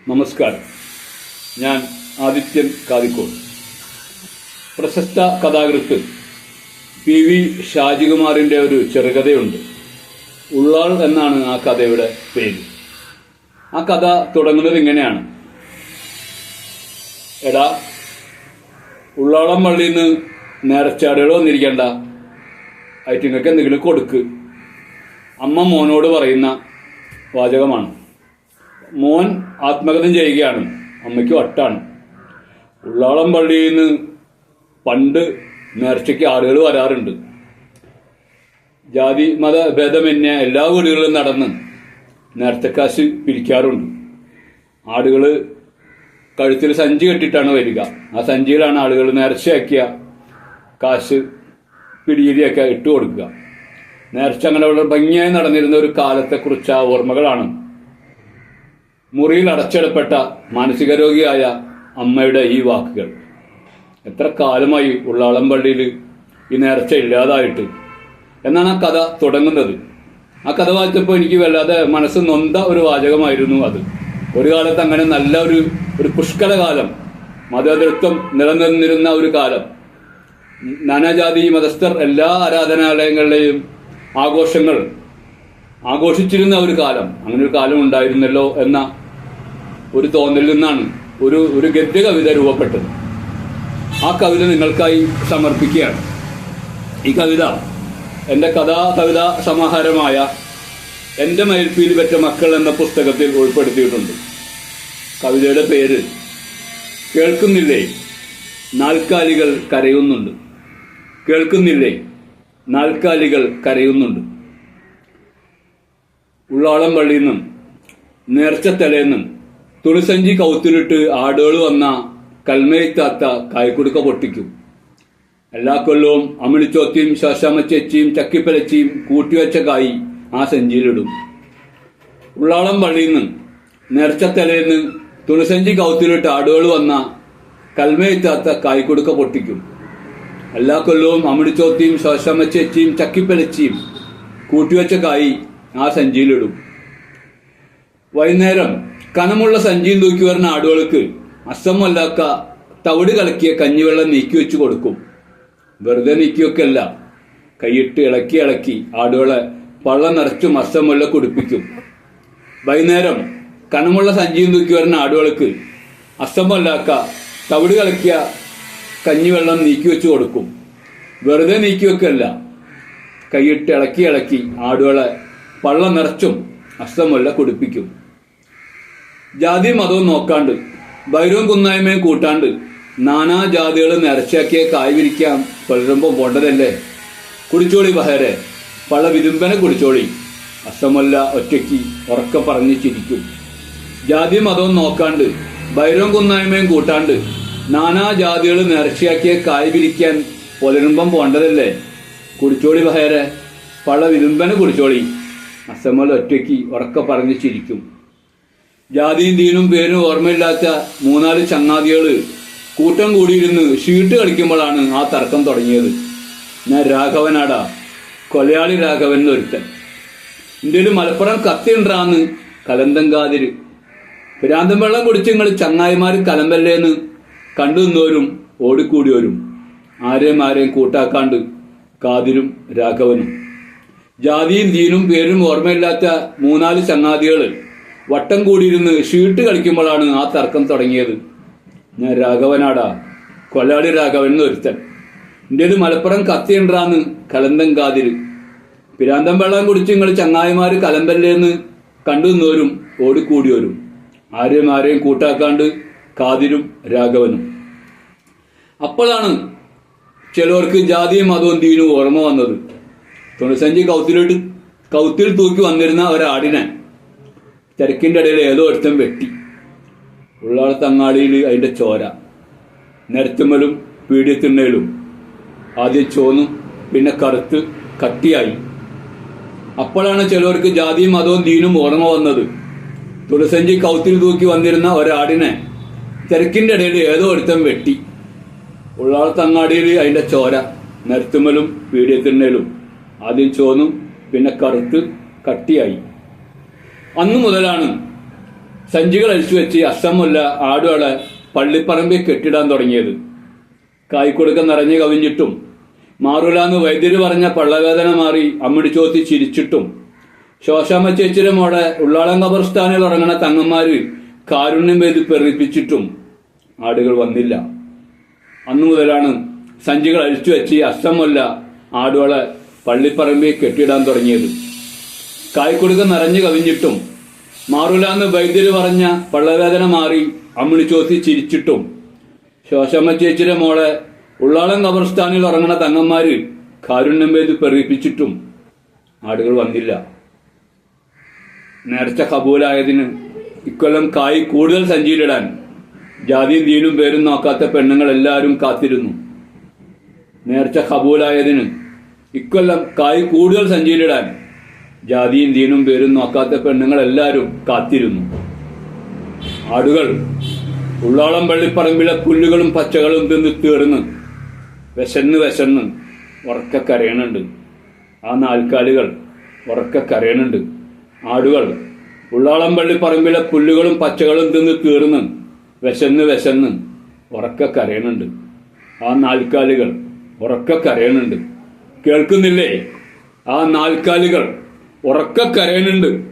നമസ്കാരം. ഞാൻ ആദിത്യൻ കാതിക്കോട്. പ്രശസ്ത കഥാകൃത്ത് PV ഷാജികുമാറിൻ്റെ ഒരു ചെറുകഥയുണ്ട്. ഉള്ളാൾ എന്നാണ് ആ കഥയുടെ പേര്. ആ കഥ തുടങ്ങുന്നത് ഇങ്ങനെയാണ്. എടാ, ഉള്ളാളം പള്ളിയിൽ നിന്ന് നേർച്ചാടുകൾ വന്നിരിക്കണ്ട, ഐറ്റിങ്ങൾക്ക് എന്തെങ്കിലും കൊടുക്ക്. അമ്മ മോനോട് പറയുന്ന വാചകമാണ്. മോൻ ആത്മകഥം ചെയ്യുകയാണ്. അമ്മയ്ക്ക് വട്ടാണ്. ഉള്ളാളം പള്ളിയിൽ നിന്ന് പണ്ട് നേർച്ചയ്ക്ക് ആളുകൾ വരാറുണ്ട്. ജാതി മത ഭേദമന്യേ എല്ലാ വീടുകളിലും നടന്ന് നേർച്ചക്കാശ് പിരിക്കാറുണ്ട്. ആടുകൾ കഴുത്തിൽ സഞ്ചി കെട്ടിയിട്ടാണ് വരിക. ആ സഞ്ചിയിലാണ് ആളുകൾ നേർച്ചയാക്കിയ കാശ് പിടിയിരിയൊക്കെ ഇട്ട് കൊടുക്കുക. നേർച്ച അങ്ങനെ വളരെ ഭംഗിയായി നടന്നിരുന്ന ഒരു കാലത്തെക്കുറിച്ച് ആ ഓർമ്മകളാണ് മുറിയിൽ അടച്ചിടപ്പെട്ട മാനസിക രോഗിയായ അമ്മയുടെ ഈ വാക്കുകൾ. എത്ര കാലമായി ഉള്ളാളം പള്ളിയിൽ ഈ നേർച്ച ഇല്ലാതായിട്ട് എന്നാണ് ആ കഥ തുടങ്ങുന്നത്. ആ കഥ വായിച്ചപ്പോൾ എനിക്ക് വല്ലാതെ മനസ്സ് നൊന്ത ഒരു വാചകമായിരുന്നു അത്. ഒരു കാലത്ത് അങ്ങനെ നല്ല ഒരു പുഷ്കല കാലം, മതേതരത്വം നിലനിന്നിരുന്ന ഒരു കാലം, നാനാജാതി മതസ്ഥർ എല്ലാ ആരാധനാലയങ്ങളിലെയും ആഘോഷങ്ങൾ ആഘോഷിച്ചിരുന്ന ഒരു കാലം, അങ്ങനെ ഒരു കാലം ഉണ്ടായിരുന്നല്ലോ എന്ന ഒരു തോന്നലിൽ നിന്നാണ് ഒരു ഗദ്യ കവിത രൂപപ്പെട്ടത്. ആ കവിത നിങ്ങൾക്കായി സമർപ്പിക്കുകയാണ്. ഈ കവിത എൻ്റെ കവിതാ സമാഹാരമായ എൻ്റെ മയിൽപ്പീലി പെറ്റ മക്കൾ എന്ന പുസ്തകത്തിൽ ഉൾപ്പെടുത്തിയിട്ടുണ്ട്. കവിതയുടെ പേര് കേൾക്കുന്നില്ലേ നാൽക്കാലികൾ കരയുന്നുണ്ട്. കേൾക്കുന്നില്ലേ നാൽക്കാലികൾ കരയുന്നുണ്ട്. ഉള്ളാളം പള്ളിയിൽ നിന്നും നേർച്ചത്തലേന്നും തുണിസഞ്ചി കൗത്തിലിട്ട് ആടുകൾ വന്ന കൽമയിത്താത്ത കായ്ക്കുടുക്ക പൊട്ടിക്കും. എല്ലാ കൊല്ലവും അമിളിച്ചോത്തിയും ശോശാമച്ചേച്ചിയും ചക്കിപ്പലച്ചിയും കൂട്ടിവെച്ച കായി ആ സഞ്ചിയിലിടും. ഉള്ളാളം പള്ളിയിൽ നിന്ന് നേർച്ചത്തലേന്ന് തുണിസഞ്ചി കൗത്തിലിട്ട് ആടുകൾ വന്ന കൽമയിത്താത്ത കായ്ക്കുടുക്ക പൊട്ടിക്കും. എല്ലാ കൊല്ലവും അമിളിച്ചോത്തിയും ശോശാമച്ചേച്ചിയും ചക്കിപ്പലച്ചിയും കൂട്ടിവെച്ച കായി ആ സഞ്ചിയിലിടും. വൈകുന്നേരം കനമുള്ള സഞ്ചിയും തൂക്കി വരുന്ന ആടുകൾക്ക് അസമല്ലാക്ക തവിട് കലക്കിയ കഞ്ഞിവെള്ളം നീക്കി വെച്ച് കൊടുക്കും. വെറുതെ നീക്കിയൊക്കെയല്ല, കൈയിട്ട് ഇളക്കി ആടുകളെ പള്ള നിറച്ചും അസമല്ല കുടിപ്പിക്കും. വൈകുന്നേരം കനമുള്ള സഞ്ചിയും തൂക്കി വരുന്ന ആടുകൾക്ക് അസമല്ലാക്ക തവിട് കലക്കിയ കഞ്ഞിവെള്ളം നീക്കി വെച്ച് കൊടുക്കും. വെറുതെ നീക്കിയൊക്കെയല്ല, കൈയിട്ട് ഇളക്കി ആടുകളെ പള്ള നിറച്ചും അസമല്ല കുടിപ്പിക്കും. ജാതി മതവും നോക്കാണ്ട് ഭൈരവും കുന്നായ്മയും കൂട്ടാണ്ട് നാനാ ജാതികൾ നിറച്ചാക്കിയ കായ് വിരിക്കാൻ പുലരുമ്പോൾ പോണ്ടതല്ലേ. കുടിച്ചോളി ബഹരെ, പള്ള വിരുമ്പനെ കുടിച്ചോളി. അസമല്ല ഒറ്റയ്ക്ക് ഉറക്കെ പറഞ്ഞ് ചിരിക്കും. ജാതി മതവും നോക്കാണ്ട് ഭൈരവും കുന്നായ്മയും കൂട്ടാണ്ട് നാനാ ജാതികൾ നിറച്ചാക്കിയ കായ് വിരിക്കാൻ പുലരുമ്പം പോണ്ടതല്ലേ. കുടിച്ചോളി ബഹരെ, പള്ള വിരുമ്പനെ കുടിച്ചോളി. അസമല്ല ഒറ്റയ്ക്ക് ഉറക്കെ പറഞ്ഞ് ചിരിക്കും. ജാതിയും ദീനും പേരും ഓർമ്മയില്ലാത്ത മൂന്നാല് ചങ്ങാതികള് കൂട്ടം കൂടിയിരുന്ന് ഷീട്ട് കളിക്കുമ്പോഴാണ് ആ തർക്കം തുടങ്ങിയത്. ഞാൻ രാഘവനാടാ, കൊലയാളി രാഘവൻ എന്നൊരുത്തൻ. എൻ്റെ ഒരു മലപ്പുറം കത്തിയുണ്ടാന്ന് കലന്തങ്കാതിര്. ഭ്രാന്തം വെള്ളം കുടിച്ച് നിങ്ങൾ ചങ്ങായിമാര് കലമ്പല്ലേന്ന് കണ്ടു നിന്നവരും ഓടിക്കൂടിയവരും ആരെയും കൂട്ടാക്കാണ്ട് കാതിരും രാഘവനും. ജാതിയും ദീനും പേരും ഓർമ്മയില്ലാത്ത മൂന്നാല് ചങ്ങാതികള് വട്ടം കൂടിയിരുന്ന് ഷീട്ട് കളിക്കുമ്പോഴാണ് ആ തർക്കം തുടങ്ങിയത്. ഞാൻ രാഘവനാടാ, കൊലയാളി രാഘവൻ എന്നൊരുത്തൻ. എൻ്റെ ഒരു മലപ്പുറം കത്തിയുണ്ടാന്ന് കലന്തങ്കാതിര്. പിരാന്തം വെള്ളം കുടിച്ച് നിങ്ങൾ ചങ്ങായിമാര് കലമ്പല്ലേന്ന് കണ്ടു നിന്നവരും ഓടിക്കൂടിയവരും ആരെയും കൂട്ടാക്കാണ്ട് കാതിരും രാഘവനും. അപ്പോഴാണ് ചിലവർക്ക് ജാതിയും മതവും ദീനും ഓർമ്മ വന്നത്. തുണിസഞ്ചി കൗത്തിൽ തൂക്കി വന്നിരുന്ന ഒരാടിനെ തിരക്കിൻ്റെ ഇടയിൽ ഏതോ ഒരുത്തം വെട്ടി. ഉള്ളാളത്തങ്ങാടിയിൽ അതിൻ്റെ ചോര നിരത്തുമ്മലും പീഡിയത്തിണ്ണയിലും ആദ്യം ചോന്നും പിന്നെ കറുത്ത് കട്ടിയായി. അപ്പോഴാണ് ചിലവർക്ക് ജാതിയും മതവും ദീനും ഓർമ്മ വന്നത്. തുളസഞ്ചി കൗത്തിൽ തൂക്കി വന്നിരുന്ന ഒരാടിനെ തിരക്കിൻ്റെ ഇടയിൽ ഏതോ ഒരുത്തം വെട്ടി. ഉള്ളാളത്തങ്ങാടിയിൽ അതിൻ്റെ ചോര നിരത്തുമ്മലും പീഡിയത്തിണ്ണയിലും ആദ്യം ചോന്നും പിന്നെ കറുത്ത് കട്ടിയായി. അന്നു മുതലാണ് സഞ്ചികൾ അഴിച്ചു വെച്ച് അസമുല്ല ആടുകളെ പള്ളിപ്പറമ്പിൽ കെട്ടിടാൻ തുടങ്ങിയത്. കായ്ക്കൊടുക്ക നിറഞ്ഞു കവിഞ്ഞിട്ടും മാറൂലാന്ന് വൈദ്യര് പറഞ്ഞ പള്ളവേദന മാറി അമ്മിടി ചോത്തി ചിരിച്ചിട്ടും ശോശാമ്മ ചേച്ചിയുടെ മോടെ ഉള്ളാളം ഖബർസ്ഥാനിൽ ഉറങ്ങണ തങ്ങന്മാര് കാരുണ്യം വേദി പെറിപ്പിച്ചിട്ടും ആടുകൾ വന്നില്ല. അന്നു മുതലാണ് സഞ്ചികൾ അഴിച്ചു വെച്ച് അസമുല്ല ആടുകളെ പള്ളിപ്പറമ്പിൽ കെട്ടിടാൻ തുടങ്ങിയത്. കായ്ക്കൊടുക്ക നിറഞ്ഞു കവിഞ്ഞിട്ടും മാറൂലാന്ന് വൈദ്യര് പറഞ്ഞ പള്ളവേദന മാറി അമ്മിണി ചോത്തി ചിരിച്ചിട്ടും ശോശമ്മ ചേച്ചിയുടെ മോളെ ഉള്ളാളം ഖബർസ്ഥാനിൽ ഉറങ്ങണ തങ്ങന്മാര് കാരുണ്യം വേദി പെറിപ്പിച്ചിട്ടും ആടുകൾ വന്നില്ല. നേർച്ച കബൂലായതിന് ഇക്കൊല്ലം കായ് കൂടുതൽ സഞ്ചിയിലിടാൻ ജാതിയും ദീനും പേരും നോക്കാത്ത പെണ്ണുങ്ങൾ എല്ലാവരും കാത്തിരുന്നു. നേർച്ച കബൂലായതിന് ഇക്കൊല്ലം കായ് കൂടുതൽ സഞ്ചിയിലിടാൻ ജാതിയും ദീനും പേരും നോക്കാത്ത പെണ്ണുങ്ങൾ എല്ലാവരും കാത്തിരുന്നു. ആടുകൾ ഉള്ളാളം പള്ളിപ്പറമ്പിലെ പുല്ലുകളും പച്ചകളും തിന്ന് തീർന്ന് വിശന്ന് ഉറക്കെ കരയണുണ്ട്. ആ നാൽക്കാലികൾ ഉറക്കെ കരയണുണ്ട്. ആടുകൾ ഉള്ളാളം പള്ളിപ്പറമ്പിലെ പുല്ലുകളും പച്ചകളും തിന്ന് തീർന്ന് വിശന്ന് ഉറക്കെ കരയണുണ്ട്. ആ നാൽക്കാലികൾ ഉറക്കെ കരയണുണ്ട്. കേൾക്കുന്നില്ലേ? ആ നാൽക്കാലികൾ ഉറക്കെ കരയണുണ്ട്.